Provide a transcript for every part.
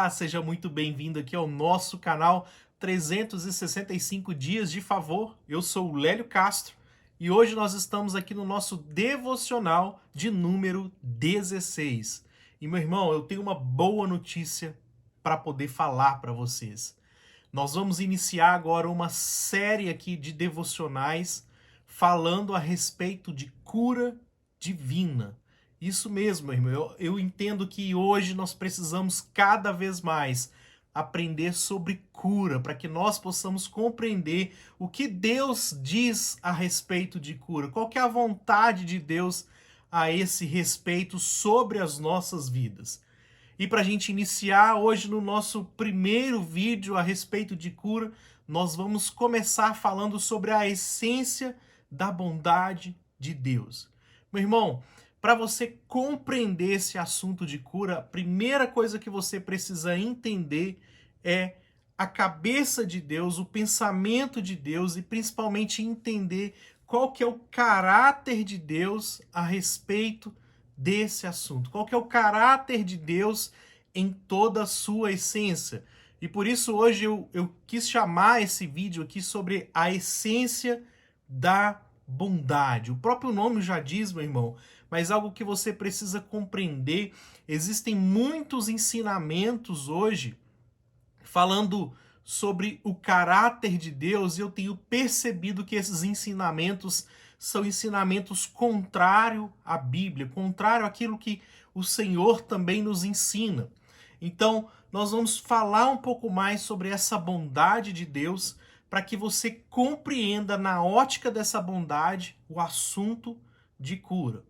Olá, seja muito bem-vindo aqui ao nosso canal 365 Dias de Favor. Eu sou o Lélio Castro e hoje nós estamos aqui no nosso devocional de número 16. E meu irmão, eu tenho uma boa notícia para poder falar para vocês. Nós vamos iniciar agora uma série aqui de devocionais falando a respeito de cura divina. Isso mesmo, irmão. Eu entendo que hoje nós precisamos cada vez mais aprender sobre cura, para que nós possamos compreender o que Deus diz a respeito de cura, qual que é a vontade de Deus a esse respeito sobre as nossas vidas. E para a gente iniciar hoje no nosso primeiro vídeo a respeito de cura, nós vamos começar falando sobre a essência da bondade de Deus. Meu irmão, para você compreender esse assunto de cura, a primeira coisa que você precisa entender é a cabeça de Deus, o pensamento de Deus e principalmente entender qual que é o caráter de Deus a respeito desse assunto. Qual que é o caráter de Deus em toda a sua essência. E por isso hoje eu quis chamar esse vídeo aqui sobre a essência da bondade. O próprio nome já diz, meu irmão, mas algo que você precisa compreender. Existem muitos ensinamentos hoje falando sobre o caráter de Deus, e eu tenho percebido que esses ensinamentos são ensinamentos contrários à Bíblia, contrário àquilo que o Senhor também nos ensina. Então, nós vamos falar um pouco mais sobre essa bondade de Deus, para que você compreenda na ótica dessa bondade o assunto de cura.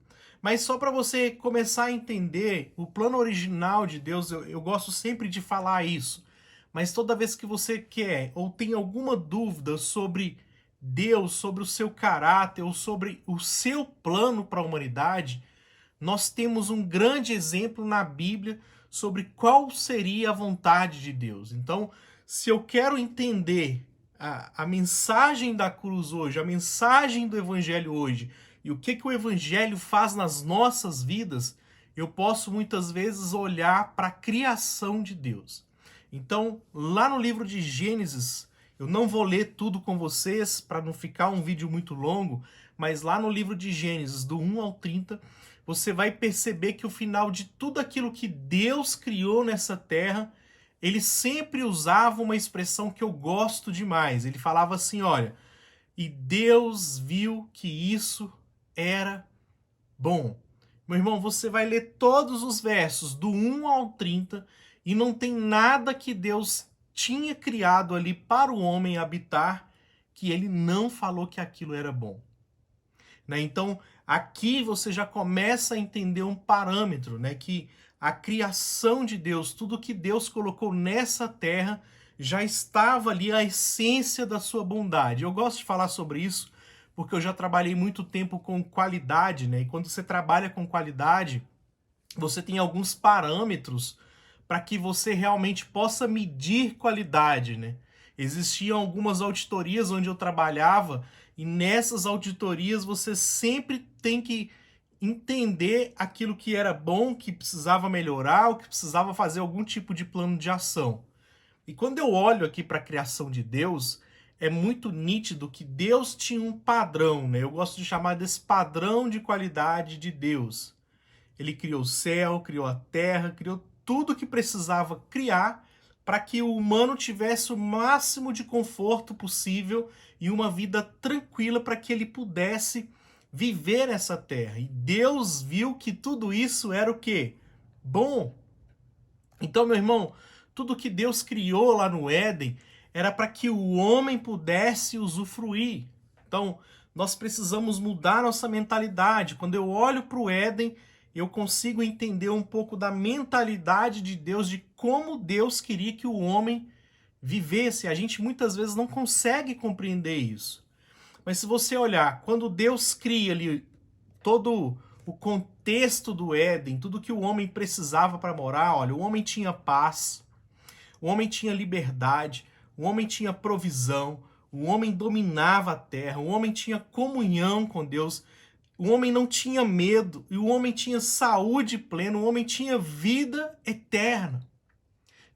Mas só para você começar a entender o plano original de Deus, eu gosto sempre de falar isso. Mas toda vez que você quer ou tem alguma dúvida sobre Deus, sobre o seu caráter ou sobre o seu plano para a humanidade, nós temos um grande exemplo na Bíblia sobre qual seria a vontade de Deus. Então, se eu quero entender a mensagem da cruz hoje, a mensagem do Evangelho hoje, e o que o Evangelho faz nas nossas vidas, eu posso muitas vezes olhar para a criação de Deus. Então, lá no livro de Gênesis, eu não vou ler tudo com vocês para não ficar um vídeo muito longo, mas lá no livro de Gênesis, do 1 ao 30, você vai perceber que o final de tudo aquilo que Deus criou nessa terra, ele sempre usava uma expressão que eu gosto demais. Ele falava assim, olha, e Deus viu que isso era bom. Meu irmão, você vai ler todos os versos do 1 ao 30 e não tem nada que Deus tinha criado ali para o homem habitar que ele não falou que aquilo era bom. Né? Então, aqui você já começa a entender um parâmetro, né? Que a criação de Deus, tudo que Deus colocou nessa terra, já estava ali a essência da sua bondade. Eu gosto de falar sobre isso porque eu já trabalhei muito tempo com qualidade, né? E quando você trabalha com qualidade, você tem alguns parâmetros para que você realmente possa medir qualidade, né? Existiam algumas auditorias onde eu trabalhava e nessas auditorias você sempre tem que entender aquilo que era bom, que precisava melhorar, ou que precisava fazer algum tipo de plano de ação. E quando eu olho aqui para a criação de Deus, é muito nítido que Deus tinha um padrão, né? Eu gosto de chamar desse padrão de qualidade de Deus. Ele criou o céu, criou a terra, criou tudo que precisava criar para que o humano tivesse o máximo de conforto possível e uma vida tranquila para que ele pudesse viver nessa terra. E Deus viu que tudo isso era o quê? Bom. Então, meu irmão, tudo que Deus criou lá no Éden era para que o homem pudesse usufruir. Então, nós precisamos mudar nossa mentalidade. Quando eu olho para o Éden, eu consigo entender um pouco da mentalidade de Deus, de como Deus queria que o homem vivesse. A gente muitas vezes não consegue compreender isso. Mas se você olhar, quando Deus cria ali todo o contexto do Éden, tudo que o homem precisava para morar, olha, o homem tinha paz, o homem tinha liberdade, o homem tinha provisão, o homem dominava a terra, o homem tinha comunhão com Deus, o homem não tinha medo, e o homem tinha saúde plena, o homem tinha vida eterna.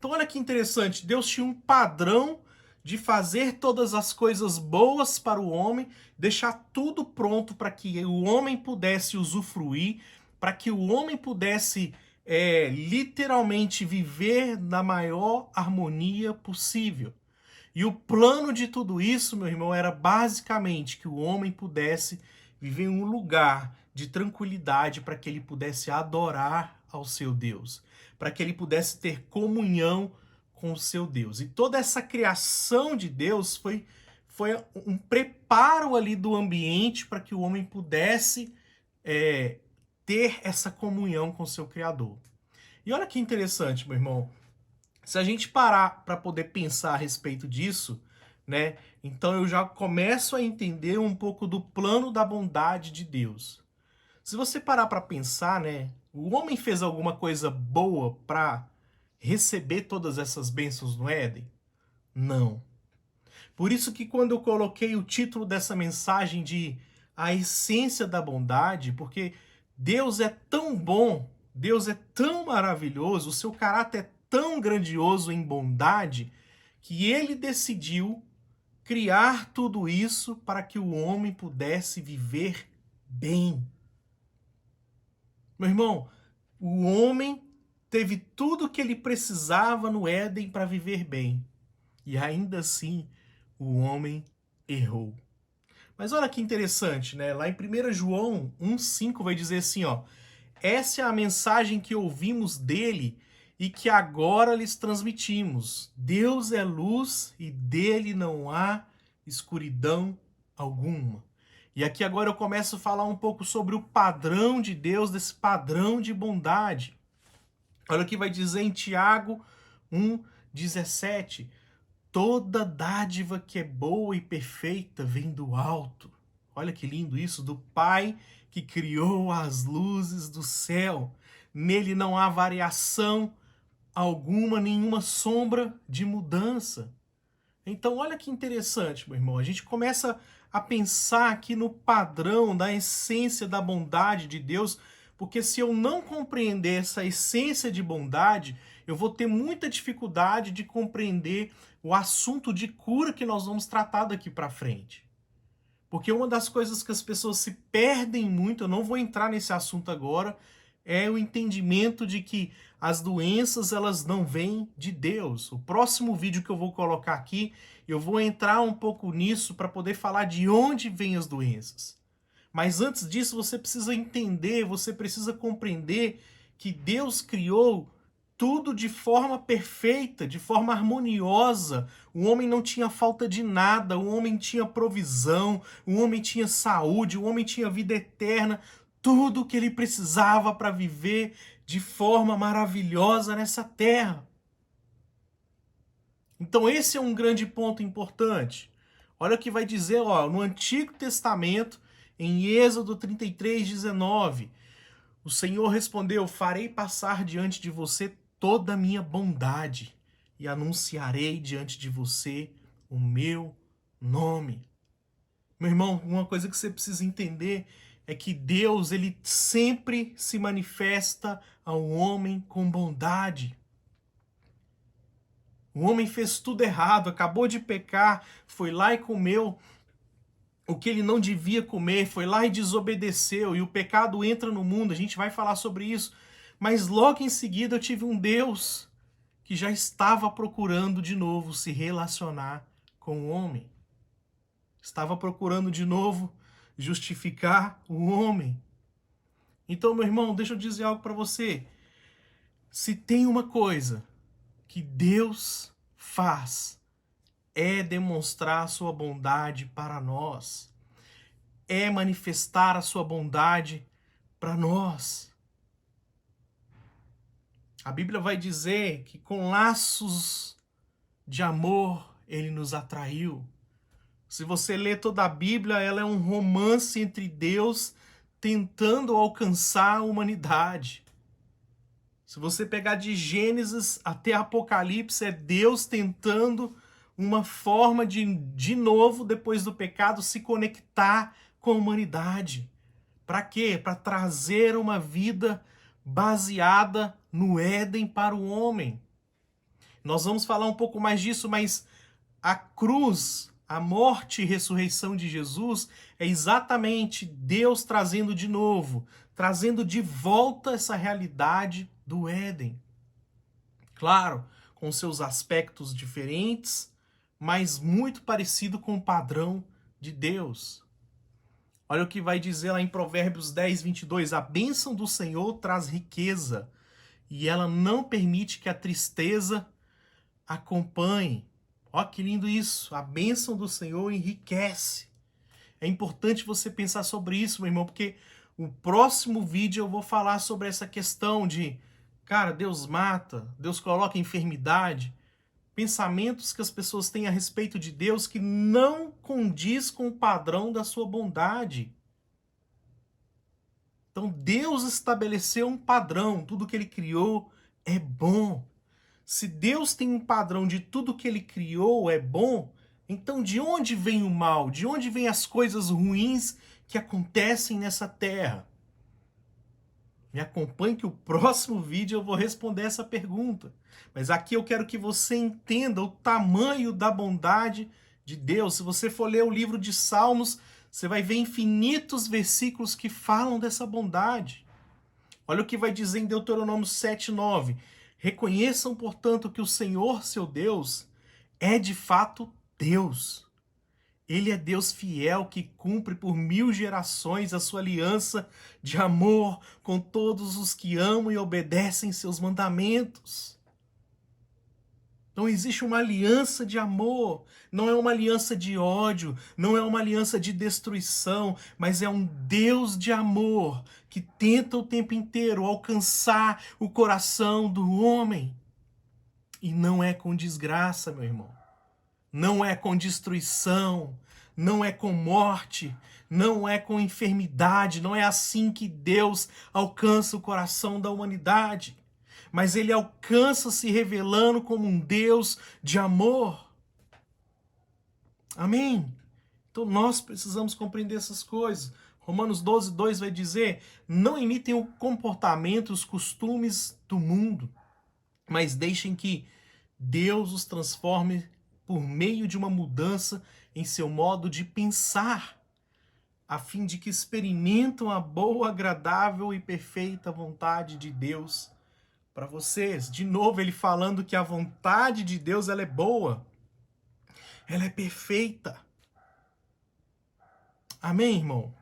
Então olha que interessante, Deus tinha um padrão de fazer todas as coisas boas para o homem, deixar tudo pronto para que o homem pudesse usufruir, para que o homem pudesse literalmente viver na maior harmonia possível. E o plano de tudo isso, meu irmão, era basicamente que o homem pudesse viver em um lugar de tranquilidade para que ele pudesse adorar ao seu Deus, para que ele pudesse ter comunhão com o seu Deus. E toda essa criação de Deus foi um preparo ali do ambiente para que o homem pudesse ter essa comunhão com o seu Criador. E olha que interessante, meu irmão. Se a gente parar para poder pensar a respeito disso, né? Então eu já começo a entender um pouco do plano da bondade de Deus. Se você parar para pensar, né? O homem fez alguma coisa boa para receber todas essas bênçãos no Éden? Não. Por isso que quando eu coloquei o título dessa mensagem de A Essência da Bondade, porque Deus é tão bom, Deus é tão maravilhoso, o seu caráter é tão grandioso em bondade, que ele decidiu criar tudo isso para que o homem pudesse viver bem. Meu irmão, o homem teve tudo o que ele precisava no Éden para viver bem. E ainda assim, o homem errou. Mas olha que interessante, né? Lá em 1 João 1,5 vai dizer assim, ó: essa é a mensagem que ouvimos dele e que agora lhes transmitimos. Deus é luz e dele não há escuridão alguma. E aqui agora eu começo a falar um pouco sobre o padrão de Deus, desse padrão de bondade. Olha o que vai dizer em Tiago 1,17. Toda dádiva que é boa e perfeita vem do alto. Olha que lindo isso, do Pai que criou as luzes do céu. Nele não há variação alguma, nenhuma sombra de mudança. Então, olha que interessante, meu irmão. A gente começa a pensar aqui no padrão da essência da bondade de Deus, porque se eu não compreender essa essência de bondade, eu vou ter muita dificuldade de compreender o assunto de cura que nós vamos tratar daqui para frente. Porque uma das coisas que as pessoas se perdem muito, eu não vou entrar nesse assunto agora, é o entendimento de que as doenças elas não vêm de Deus. O próximo vídeo que eu vou colocar aqui, eu vou entrar um pouco nisso para poder falar de onde vêm as doenças. Mas antes disso, você precisa entender, você precisa compreender que Deus criou tudo de forma perfeita, de forma harmoniosa. O homem não tinha falta de nada, o homem tinha provisão, o homem tinha saúde, o homem tinha vida eterna, tudo o que ele precisava para viver de forma maravilhosa nessa terra. Então esse é um grande ponto importante. Olha o que vai dizer, ó, no Antigo Testamento, em Êxodo 33:19. O Senhor respondeu: farei passar diante de você toda a minha bondade e anunciarei diante de você o meu nome. Meu irmão, uma coisa que você precisa entender é que Deus, ele sempre se manifesta ao homem com bondade. O homem fez tudo errado, acabou de pecar, foi lá e comeu o que ele não devia comer, foi lá e desobedeceu, e o pecado entra no mundo, a gente vai falar sobre isso. Mas logo em seguida eu tive um Deus que já estava procurando de novo se relacionar com o homem. Estava procurando de novo justificar o homem. Então, meu irmão, deixa eu dizer algo para você. Se tem uma coisa que Deus faz, é demonstrar a sua bondade para nós. É manifestar a sua bondade para nós. A Bíblia vai dizer que com laços de amor ele nos atraiu. Se você ler toda a Bíblia, ela é um romance entre Deus tentando alcançar a humanidade. Se você pegar de Gênesis até Apocalipse, é Deus tentando uma forma de novo, depois do pecado, se conectar com a humanidade. Para quê? Para trazer uma vida baseada no Éden para o homem. Nós vamos falar um pouco mais disso, mas a cruz, a morte e ressurreição de Jesus é exatamente Deus trazendo de novo, trazendo de volta essa realidade do Éden. Claro, com seus aspectos diferentes, mas muito parecido com o padrão de Deus. Olha o que vai dizer lá em Provérbios 10, 22. A bênção do Senhor traz riqueza, e ela não permite que a tristeza acompanhe. Ó, que lindo isso. A bênção do Senhor enriquece. É importante você pensar sobre isso, meu irmão, porque o próximo vídeo eu vou falar sobre essa questão de, cara, Deus mata, Deus coloca enfermidade, pensamentos que as pessoas têm a respeito de Deus que não condiz com o padrão da sua bondade. Então Deus estabeleceu um padrão, tudo que ele criou é bom. Se Deus tem um padrão de tudo que ele criou é bom, então de onde vem o mal? De onde vêm as coisas ruins que acontecem nessa terra? Me acompanhe que o próximo vídeo eu vou responder essa pergunta. Mas aqui eu quero que você entenda o tamanho da bondade de Deus. Se você for ler o livro de Salmos, você vai ver infinitos versículos que falam dessa bondade. Olha o que vai dizer em Deuteronômio 7:9. Reconheçam, portanto, que o Senhor, seu Deus, é de fato Deus. Ele é Deus fiel que cumpre por 1000 gerações a sua aliança de amor com todos os que amam e obedecem seus mandamentos. Então existe uma aliança de amor, não é uma aliança de ódio, não é uma aliança de destruição, mas é um Deus de amor que tenta o tempo inteiro alcançar o coração do homem. E não é com desgraça, meu irmão. Não é com destruição, não é com morte, não é com enfermidade, não é assim que Deus alcança o coração da humanidade. Mas ele alcança se revelando como um Deus de amor. Amém? Então nós precisamos compreender essas coisas. Romanos 12:2 vai dizer: não imitem o comportamento, os costumes do mundo, mas deixem que Deus os transforme por meio de uma mudança em seu modo de pensar, a fim de que experimentam a boa, agradável e perfeita vontade de Deus para vocês. De novo, ele falando que a vontade de Deus ela é boa, ela é perfeita. Amém, irmão?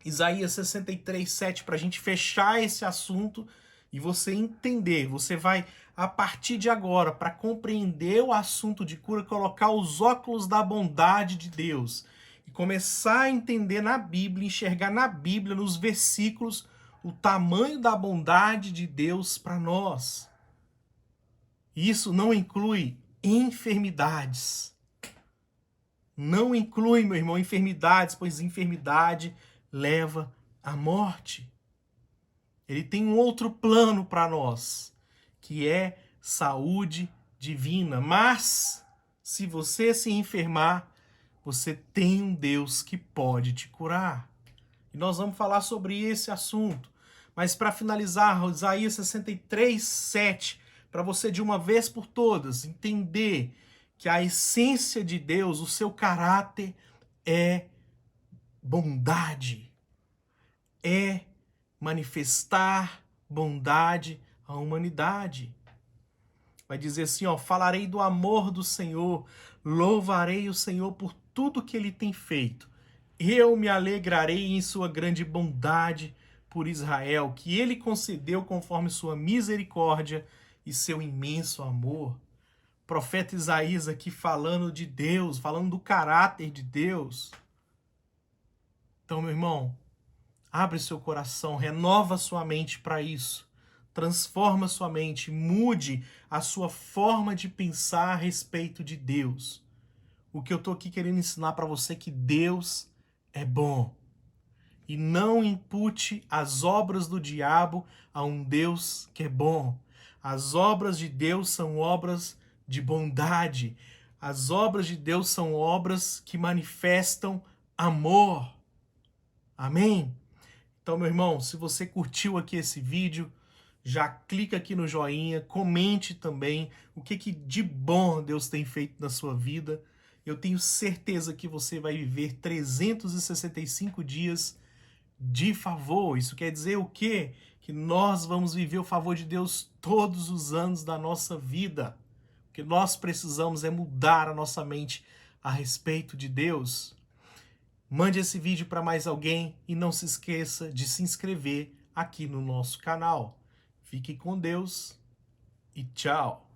Isaías 63:7, para a gente fechar esse assunto e você entender. Você vai, a partir de agora, para compreender o assunto de cura, colocar os óculos da bondade de Deus e começar a entender na Bíblia, enxergar na Bíblia, nos versículos, o tamanho da bondade de Deus para nós. Isso não inclui enfermidades. Não inclui, meu irmão, enfermidades, pois enfermidade leva à morte. Ele tem um outro plano para nós, que é saúde divina. Mas, se você se enfermar, você tem um Deus que pode te curar. E nós vamos falar sobre esse assunto. Mas para finalizar, Isaías 63:7, para você de uma vez por todas entender que a essência de Deus, o seu caráter é bondade. É manifestar bondade à humanidade. Vai dizer assim, ó, falarei do amor do Senhor, louvarei o Senhor por tudo que ele tem feito. Eu me alegrarei em sua grande bondade por Israel, que ele concedeu conforme sua misericórdia e seu imenso amor. Profeta Isaías aqui falando de Deus, falando do caráter de Deus. Então, meu irmão, abre seu coração, renova sua mente para isso. Transforma sua mente, mude a sua forma de pensar a respeito de Deus. O que eu estou aqui querendo ensinar para você é que Deus é bom. E não impute as obras do diabo a um Deus que é bom. As obras de Deus são obras de bondade. As obras de Deus são obras que manifestam amor. Amém? Então, meu irmão, se você curtiu aqui esse vídeo, Já clica aqui no joinha, comente também o que de bom Deus tem feito na sua vida. Eu tenho certeza que você vai viver 365 dias de favor. Isso quer dizer o quê? Que nós vamos viver o favor de Deus todos os anos da nossa vida. O que nós precisamos é mudar a nossa mente a respeito de Deus. Mande esse vídeo para mais alguém e não se esqueça de se inscrever aqui no nosso canal. Fique com Deus e tchau!